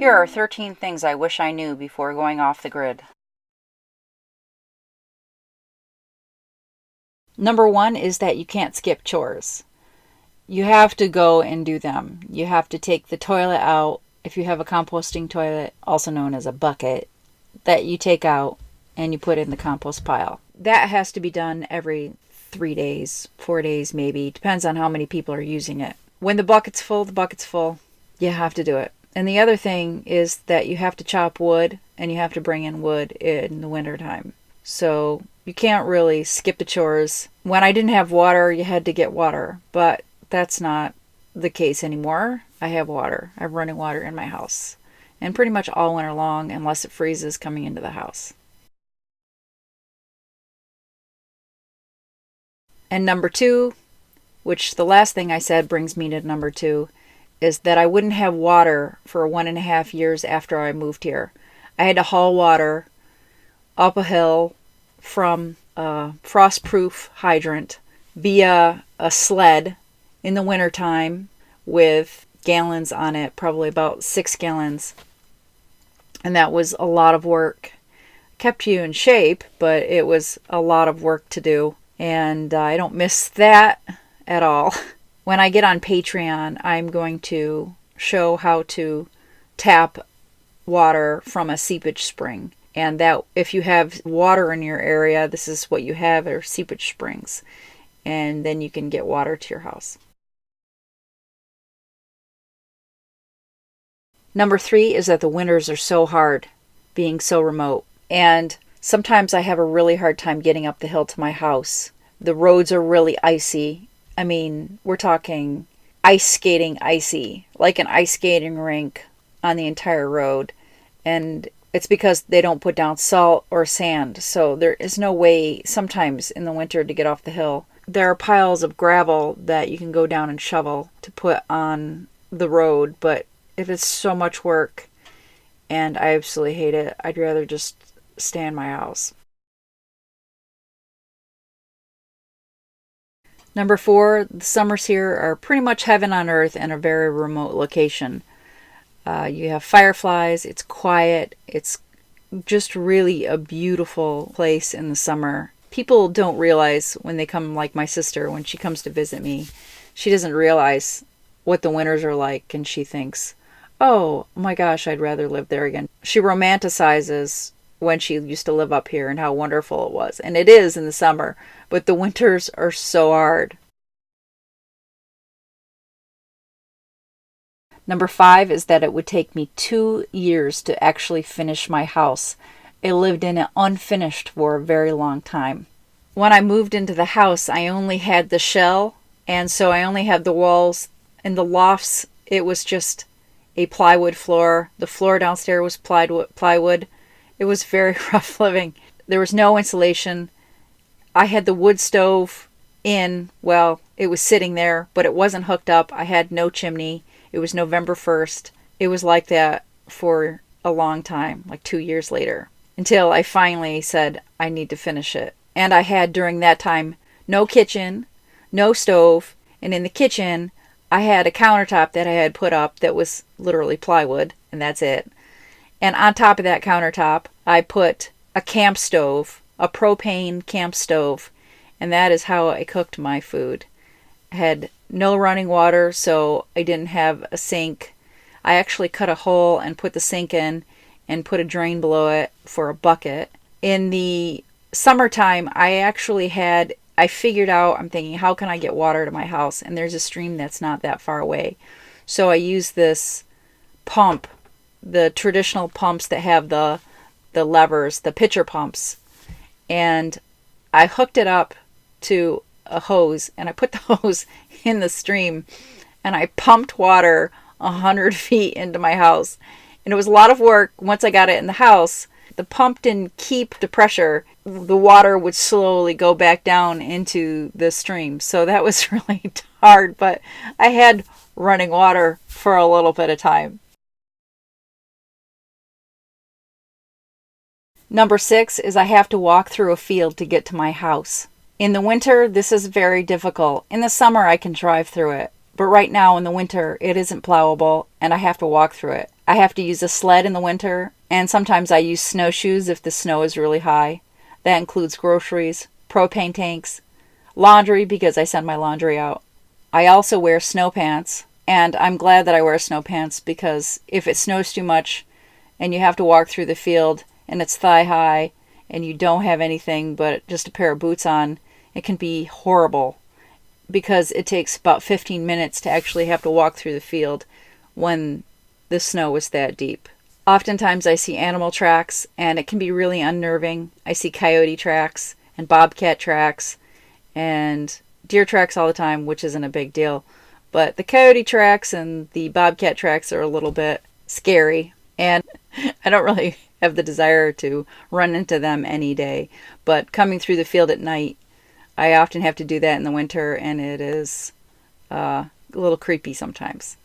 Here are 13 things I wish I knew before going off the grid. Number 1 is that you can't skip chores. You have to go and do them. You have to take the toilet out. If you have a composting toilet, also known as a bucket, that you take out and you put in the compost pile. That has to be done every 3 days, 4 days maybe. Depends on how many people are using it. When the bucket's full, you have to do it. And the other thing is that you have to chop wood and you have to bring in wood in the wintertime. So you can't really skip the chores. When I didn't have water, you had to get water. But that's not the case anymore. I have water. I have running water in my house. And pretty much all winter long, unless it freezes coming into the house. And number 2, which the last thing I said brings me to number 2, is that I wouldn't have water for 1.5 years after I moved here. I had to haul water up a hill from a frost-proof hydrant via a sled in the wintertime with gallons on it, probably about 6 gallons. And that was a lot of work. Kept you in shape, but it was a lot of work to do. And I don't miss that at all. When I get on Patreon, I'm going to show how to tap water from a seepage spring. And that if you have water in your area, this is what you have are seepage springs. And then you can get water to your house. Number 3 is that the winters are so hard, being so remote. And sometimes I have a really hard time getting up the hill to my house. The roads are really icy. I mean, we're talking ice skating icy, like an ice skating rink on the entire road. And it's because they don't put down salt or sand. So there is no way sometimes in the winter to get off the hill. There are piles of gravel that you can go down and shovel to put on the road. But if it's so much work and I absolutely hate it, I'd rather just stay in my house. Number 4, the summers here are pretty much heaven on earth in a very remote location. You have fireflies, it's quiet, it's just really a beautiful place in the summer. People don't realize when they come, like my sister, when she comes to visit me, she doesn't realize what the winters are like, and she thinks, oh my gosh, I'd rather live there again. She romanticizes when she used to live up here and how wonderful it was. And it is in the summer, but the winters are so hard. Number 5 is that it would take me 2 years to actually finish my house. I lived in it unfinished for a very long time. When I moved into the house, I only had the shell, and so I only had the walls and the lofts. It was just a plywood floor. The floor downstairs was plywood. It was very rough living. There was no insulation. I had the wood stove in, well, it was sitting there, but it wasn't hooked up. I had no chimney. It was November 1st. It was like that for a long time, like 2 years later, until I finally said, I need to finish it. And I had during that time no kitchen, no stove, and in the kitchen, I had a countertop that I had put up that was literally plywood, and that's it. And on top of that countertop, I put a camp stove, a propane camp stove, and that is how I cooked my food. I had no running water, so I didn't have a sink. I actually cut a hole and put the sink in and put a drain below it for a bucket. In the summertime, I figured out, I'm thinking, how can I get water to my house? And there's a stream that's not that far away. So I used this pump, the traditional pumps that have the levers, the pitcher pumps. And I hooked it up to a hose, and I put the hose in the stream, and I pumped water 100 feet into my house. And it was a lot of work. Once I got it in the house, the pump didn't keep the pressure. The water would slowly go back down into the stream. So that was really hard, but I had running water for a little bit of time. Number 6 is I have to walk through a field to get to my house. In the winter, this is very difficult. In the summer, I can drive through it. But right now in the winter, it isn't plowable, and I have to walk through it. I have to use a sled in the winter, and sometimes I use snowshoes if the snow is really high. That includes groceries, propane tanks, laundry because I send my laundry out. I also wear snow pants, and I'm glad that I wear snow pants because if it snows too much and you have to walk through the field and it's thigh high and you don't have anything but just a pair of boots on, it can be horrible because it takes about 15 minutes to actually have to walk through the field when the snow is that deep. Oftentimes I see animal tracks and it can be really unnerving. I see coyote tracks and bobcat tracks and deer tracks all the time, which isn't a big deal. But the coyote tracks and the bobcat tracks are a little bit scary, and I don't really have the desire to run into them any day. But coming through the field at night, I often have to do that in the winter, and it is a little creepy sometimes.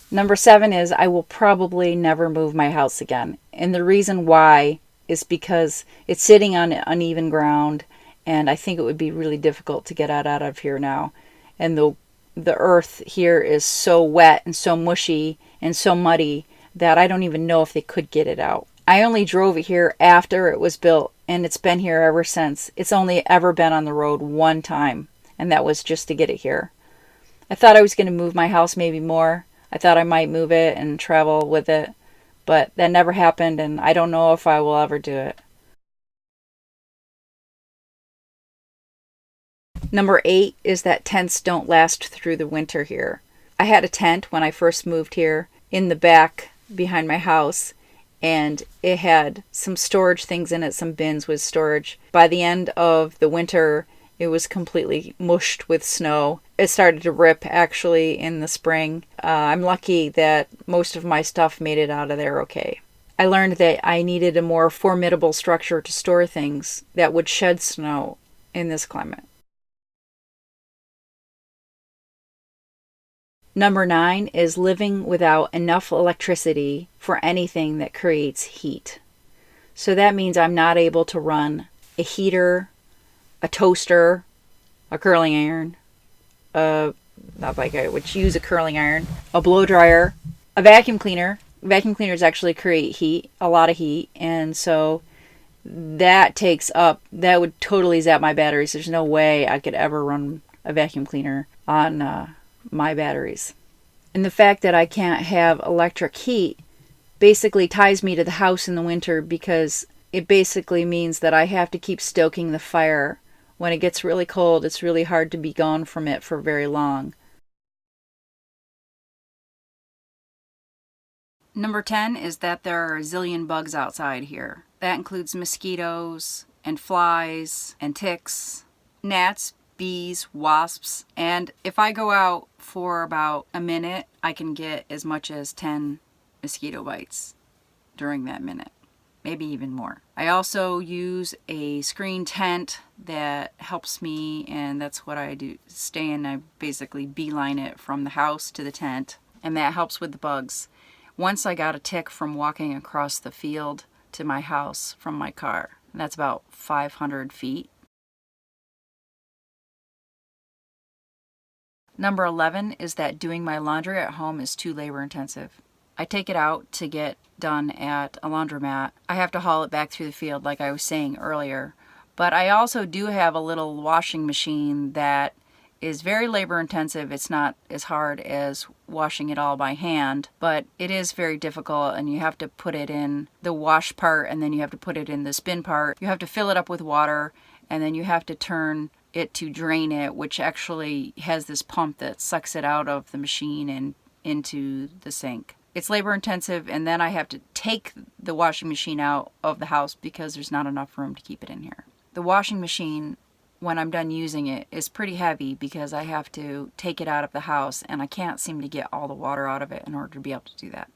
Number 7 is I will probably never move my house again. And the reason why is because it's sitting on uneven ground, and I think it would be really difficult to get out of here now. And the earth here is so wet and so mushy and so muddy that I don't even know if they could get it out. I only drove it here after it was built, and it's been here ever since. It's only ever been on the road one time, and that was just to get it here. I thought I was going to move my house maybe more. I thought I might move it and travel with it, but that never happened, and I don't know if I will ever do it. Number 8 is that tents don't last through the winter here. I had a tent when I first moved here in the back behind my house, and it had some storage things in it, some bins with storage. By the end of the winter, it was completely mushed with snow. It started to rip actually in the spring. I'm lucky that most of my stuff made it out of there okay. I learned that I needed a more formidable structure to store things that would shed snow in this climate. Number 9 is living without enough electricity for anything that creates heat. So that means I'm not able to run a heater, a toaster, a curling iron, not like I would use a curling iron, a blow dryer, a vacuum cleaner. Vacuum cleaners actually create heat, a lot of heat, and so that would totally zap my batteries. There's no way I could ever run a vacuum cleaner on my batteries. And the fact that I can't have electric heat basically ties me to the house in the winter because it basically means that I have to keep stoking the fire. When it gets really cold, it's really hard to be gone from it for very long. Number 10 is that there are a zillion bugs outside here. That includes mosquitoes and flies and ticks, gnats, bees, wasps, and if I go out for about a minute, I can get as much as 10 mosquito bites during that minute. Maybe even more. I also use a screen tent that helps me, and that's what I do. Stay in, I basically beeline it from the house to the tent, and that helps with the bugs. Once I got a tick from walking across the field to my house from my car. And that's about 500 feet. Number 11 is that doing my laundry at home is too labor intensive. I take it out to get done at a laundromat. I have to haul it back through the field like I was saying earlier. But I also do have a little washing machine that is very labor intensive. It's not as hard as washing it all by hand, but it is very difficult, and you have to put it in the wash part and then you have to put it in the spin part. You have to fill it up with water and then you have to turn it to drain it, which actually has this pump that sucks it out of the machine and into the sink. It's labor intensive, and then I have to take the washing machine out of the house because there's not enough room to keep it in here. The washing machine, when I'm done using it, is pretty heavy because I have to take it out of the house, and I can't seem to get all the water out of it in order to be able to do that.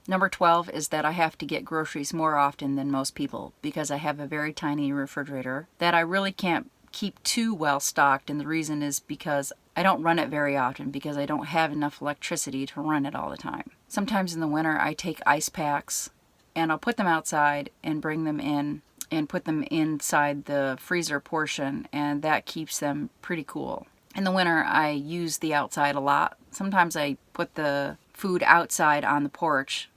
Number 12 is that I have to get groceries more often than most people because I have a very tiny refrigerator that I really can't keep too well stocked, and the reason is because I don't run it very often because I don't have enough electricity to run it all the time. Sometimes in the winter I take ice packs and I'll put them outside and bring them in and put them inside the freezer portion, and that keeps them pretty cool. In the winter, I use the outside a lot. Sometimes I put the food outside on the porch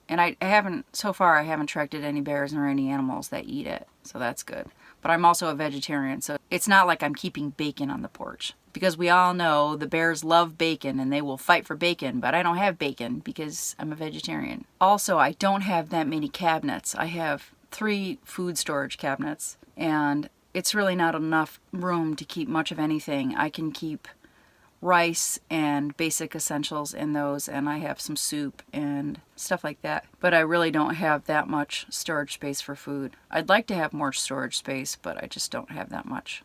and I haven't attracted any bears or any animals that eat it, so that's good. But I'm also a vegetarian, so it's not like I'm keeping bacon on the porch. Because we all know the bears love bacon and they will fight for bacon, but I don't have bacon because I'm a vegetarian. Also, I don't have that many cabinets. I have 3 food storage cabinets, and it's really not enough room to keep much of anything. I can keep rice and basic essentials in those, and I have some soup and stuff like that. But I really don't have that much storage space for food. I'd like to have more storage space, but I just don't have that much.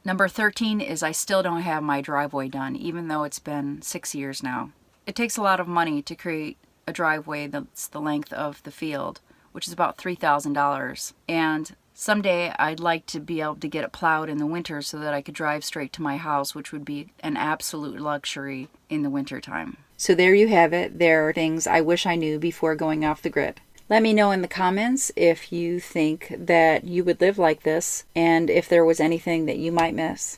Number 13 is I still don't have my driveway done, even though it's been 6 years now. It takes a lot of money to create a driveway that's the length of the field, which is about $3,000. And someday I'd like to be able to get it plowed in the winter so that I could drive straight to my house, which would be an absolute luxury in the wintertime. So there you have it. There are things I wish I knew before going off the grid. Let me know in the comments if you think that you would live like this and if there was anything that you might miss.